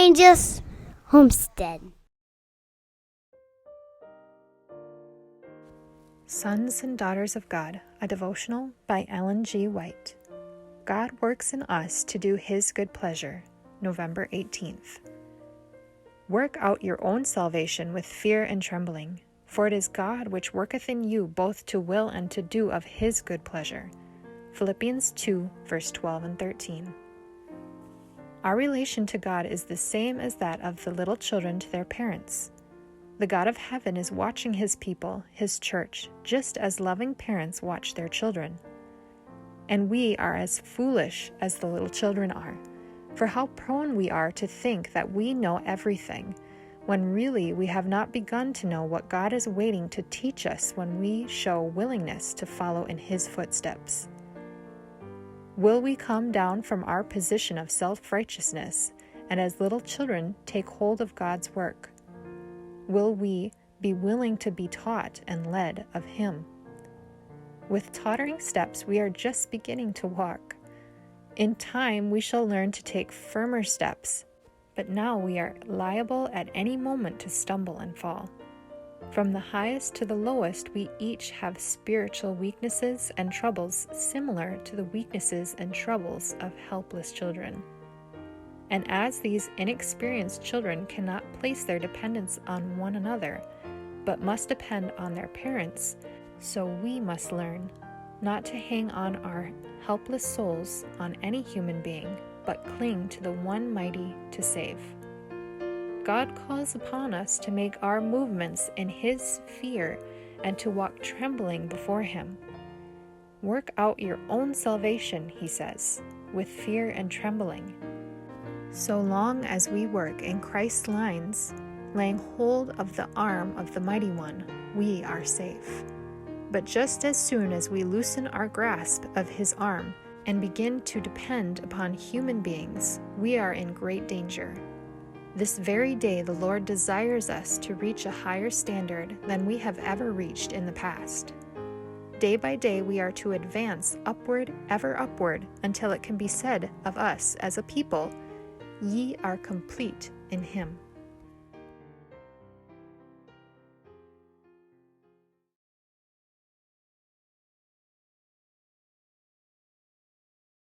Evangelist Homestead. Sons and Daughters of God, a devotional by Ellen G. White. God works in us to do His good pleasure, November 18th. Work out your own salvation with fear and trembling, for it is God which worketh in you both to will and to do of His good pleasure. Philippians 2, verse 12 and 13. Our relation to God is the same as that of the little children to their parents. The God of heaven is watching His people, His church, just as loving parents watch their children. And we are as foolish as the little children are, for how prone we are to think that we know everything, when really we have not begun to know what God is waiting to teach us when we show willingness to follow in His footsteps. Will we come down from our position of self-righteousness and as little children take hold of God's work? Will we be willing to be taught and led of Him? With tottering steps, we are just beginning to walk. In time, we shall learn to take firmer steps, but now we are liable at any moment to stumble and fall. From the highest to the lowest, we each have spiritual weaknesses and troubles similar to the weaknesses and troubles of helpless children. And as these inexperienced children cannot place their dependence on one another, but must depend on their parents, so we must learn not to hang on our helpless souls on any human being, but cling to the one mighty to save. God calls upon us to make our movements in His fear and to walk trembling before Him. Work out your own salvation, He says, with fear and trembling. So long as we work in Christ's lines, laying hold of the arm of the Mighty One, we are safe. But just as soon as we loosen our grasp of His arm and begin to depend upon human beings, we are in great danger. This very day the Lord desires us to reach a higher standard than we have ever reached in the past. Day by day we are to advance upward, ever upward, until it can be said of us as a people, "Ye are complete in Him."